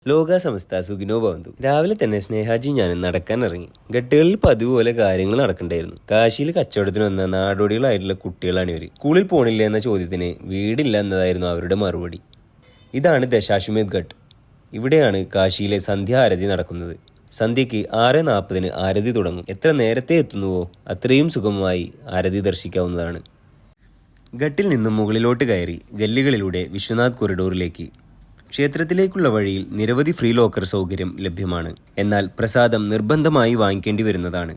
ലോകാസമസ്ത സുഖിനോ ഭവന്തു. രാവിലെ തന്നെ സ്നേഹാജി ഞാനും നടക്കാൻ ഇറങ്ങി. ഘട്ടുകളിൽ പതിവ് പോലെ കാര്യങ്ങൾ നടക്കണ്ടായിരുന്നു. കാശിയിൽ കച്ചവടത്തിന് വന്ന നാടോടികളായിട്ടുള്ള കുട്ടികളാണ് ഇവർ. സ്കൂളിൽ പോണില്ല എന്ന ചോദ്യത്തിന് വീടില്ല എന്നതായിരുന്നു അവരുടെ മറുപടി. ഇതാണ് ദശാശ്വമേധ് ഘട്ട്. ഇവിടെയാണ് കാശിയിലെ സന്ധ്യ ആരതി നടക്കുന്നത്. സന്ധ്യയ്ക്ക് 6:40 ആരതി തുടങ്ങും. എത്ര നേരത്തെ എത്തുന്നുവോ അത്രയും സുഗമമായി ആരതി ദർശിക്കാവുന്നതാണ്. ഘട്ടിൽ നിന്നും മുകളിലോട്ട് കയറി ഗല്ലികളിലൂടെ വിശ്വനാഥ് കൊറിഡോറിലേക്ക്. ക്ഷേത്രത്തിലേക്കുള്ള വഴിയിൽ നിരവധി ഫ്രീ ലോക്കർ സൗകര്യം ലഭ്യമാണ്. എന്നാൽ പ്രസാദം നിർബന്ധമായി വാങ്ങിക്കേണ്ടി വരുന്നതാണ്.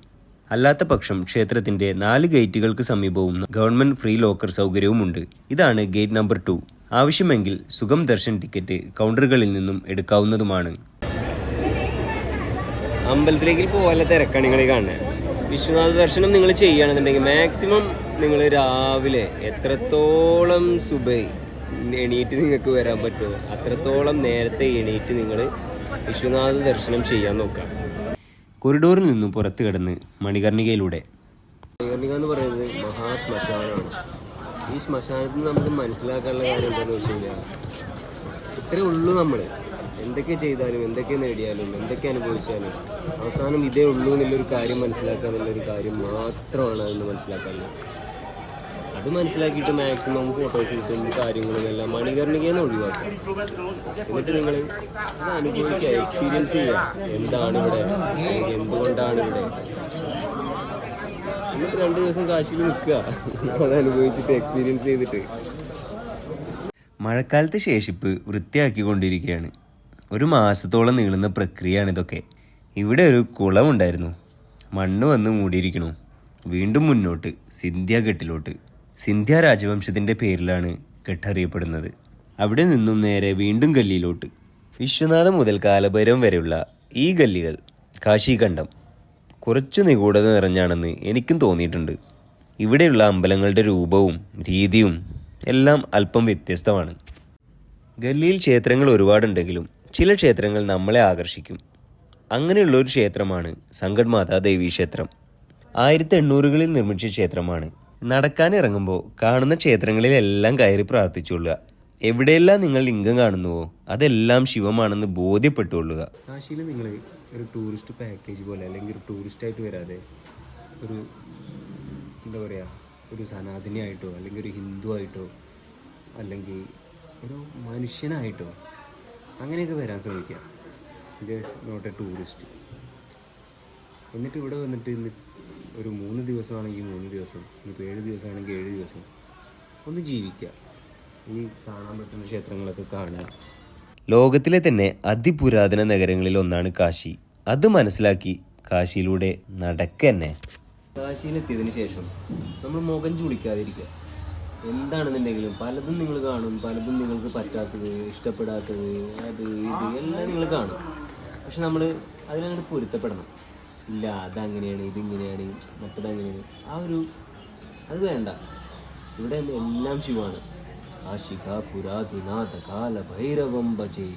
അല്ലാത്ത പക്ഷം ക്ഷേത്രത്തിന്റെ 4 ഗേറ്റുകൾക്ക് സമീപവും ഗവൺമെന്റ് ഫ്രീ ലോക്കർ സൗകര്യവുമുണ്ട്. ഇതാണ് ഗേറ്റ് നമ്പർ 2. ആവശ്യമെങ്കിൽ സുഗം ദർശൻ ടിക്കറ്റ് കൗണ്ടറുകളിൽ നിന്നും എടുക്കാവുന്നതുമാണ്. അമ്പലത്തിലേക്ക് പോലെ തിരക്കാണ് നിങ്ങൾ കാണുന്നത്. വിശ്വനാഥ ദർശനം നിങ്ങൾ ചെയ്യുകയാണെന്നുണ്ടെങ്കിൽ മാക്സിമം നിങ്ങൾ രാവിലെ എത്രത്തോളം എണീറ്റ് നിങ്ങൾക്ക് വരാൻ പറ്റുമോ അത്രത്തോളം നേരത്തെ എണീറ്റ് നിങ്ങൾ വിശ്വനാഥ ദർശനം ചെയ്യാൻ നോക്കാം. കൊറിഡോറിൽ നിന്നും പുറത്തു കിടന്ന് മണികർണികയിലൂടെ. മണികർണിക എന്ന് പറയുന്നത് മഹാശ്മശാനമാണ്. ഈ ശ്മശാനത്തിൽ നിന്ന് നമുക്ക് മനസ്സിലാക്കാനുള്ള കാര്യം എന്താണെന്ന് വെച്ച് കഴിഞ്ഞാൽ ഇത്രയേ ഉള്ളൂ. നമ്മൾ എന്തൊക്കെ ചെയ്താലും എന്തൊക്കെ നേടിയാലും എന്തൊക്കെ അനുഭവിച്ചാലും അവസാനം ഇതേ ഉള്ളൂ എന്നുള്ളൊരു കാര്യം മനസ്സിലാക്കുക എന്നുള്ളൊരു കാര്യം മാത്രമാണ് അതെന്ന് മനസ്സിലാക്കാനുള്ളത്. അത് മനസ്സിലാക്കിയിട്ട് മാക്സിമം ഫോട്ടോഷൂട്ടും കാര്യങ്ങളും എല്ലാം മണികർണികയെന്ന് ഒഴിവാക്കുക. എന്നിട്ട് നിങ്ങൾ അത് അനുഭവിക്കുക, എക്സ്പീരിയൻസ് ചെയ്യുക. എന്താണ് ഇവിടെ, അല്ലെങ്കിൽ എന്തുകൊണ്ടാണ് ഇവിടെ. എന്നിട്ട് 2 ദിവസം കാശിയിൽ നിൽക്കുക, അത് അനുഭവിച്ചിട്ട് എക്സ്പീരിയൻസ് ചെയ്തിട്ട്. മഴക്കാലത്തെ ശേഷിപ്പ് വൃത്തിയാക്കിക്കൊണ്ടിരിക്കുകയാണ്. 1 മാസത്തോളം നീളുന്ന പ്രക്രിയയാണ് ഇതൊക്കെ. ഇവിടെ ഒരു കുളമുണ്ടായിരുന്നു. മണ്ണ് വന്ന് മൂടിയിരിക്കണു. വീണ്ടും മുന്നോട്ട് സിന്ധ്യ ഘട്ടിലോട്ട്. സിന്ധ്യ രാജവംശത്തിൻ്റെ പേരിലാണ് ഘട്ട് അറിയപ്പെടുന്നത്. അവിടെ നിന്നും നേരെ വീണ്ടും ഗല്ലിയിലോട്ട്. വിശ്വനാഥം മുതൽ കാലഭൈരവം വരെയുള്ള ഈ ഗല്ലികൾ കാശിഖണ്ഡം കുറച്ചു നിഗൂഢത നിറഞ്ഞാണെന്ന് എനിക്കും തോന്നിയിട്ടുണ്ട്. ഇവിടെയുള്ള അമ്പലങ്ങളുടെ രൂപവും രീതിയും എല്ലാം അല്പം വ്യത്യസ്തമാണ്. ഗല്ലിയിൽ ക്ഷേത്രങ്ങൾ ഒരുപാടുണ്ടെങ്കിലും ചില ക്ഷേത്രങ്ങൾ നമ്മളെ ആകർഷിക്കും. അങ്ങനെയുള്ളൊരു ക്ഷേത്രമാണ് സങ്കട് മാതാ ദേവി ക്ഷേത്രം. 1800കളിൽ നിർമ്മിച്ച ക്ഷേത്രമാണ്. നടക്കാനിറങ്ങുമ്പോൾ കാണുന്ന ക്ഷേത്രങ്ങളിലെല്ലാം കയറി പ്രാർത്ഥിച്ചുകൊള്ളുക. എവിടെയെല്ലാം നിങ്ങൾ ലിംഗം കാണുന്നുവോ അതെല്ലാം ശിവമാണെന്ന് ബോധ്യപ്പെട്ടുകൊള്ളുക. കാശിയിൽ നിങ്ങൾ ഒരു ടൂറിസ്റ്റ് പാക്കേജ് പോലെ അല്ലെങ്കിൽ ഒരു ടൂറിസ്റ്റായിട്ട് വരാതെ ഒരു എന്താ പറയുക, ഒരു സനാതനിയായിട്ടോ അല്ലെങ്കിൽ ഒരു ഹിന്ദു ആയിട്ടോ അല്ലെങ്കിൽ ഒരു മനുഷ്യനായിട്ടോ അങ്ങനെയൊക്കെ വരാൻ ശ്രമിക്കുക. Just not a tourist. എന്നിട്ട് ഇവിടെ വന്നിട്ട് ഒരു 3 ദിവസമാണെങ്കിൽ 3 ദിവസം, ഇപ്പോൾ 7 ദിവസമാണെങ്കിൽ 7 ദിവസം ഒന്ന് ജീവിക്കുക. ഈ കാണാൻ പറ്റുന്ന ക്ഷേത്രങ്ങളൊക്കെ കാണുക. ലോകത്തിലെ തന്നെ അതിപുരാതന നഗരങ്ങളിൽ ഒന്നാണ് കാശി. അത് മനസ്സിലാക്കി കാശിയിലൂടെ നടക്കന്നെ. കാശിയിലെത്തിയതിന് ശേഷം നമ്മൾ മുഖം ചുളിക്കാതിരിക്കുക. എന്താണെന്നുണ്ടെങ്കിലും പലതും നിങ്ങൾ കാണും, പലതും നിങ്ങൾക്ക് പറ്റാത്തത്, ഇഷ്ടപ്പെടാത്തത്, അത് ഇത് എല്ലാം നിങ്ങൾ കാണും. പക്ഷെ നമ്മൾ അതിനങ്ങോട്ട് പൊരുത്തപ്പെടണം. ഇല്ല അതങ്ങനെയാണ്, ഇതിങ്ങനെയാണ്, മറ്റതങ്ങനെയാണ്, അത് വേണ്ട. ഇവിടെ എല്ലാം ശിവമാണ്. ആശിക പുരാതിനാഥ കാല ഭൈരവം ഭജേ.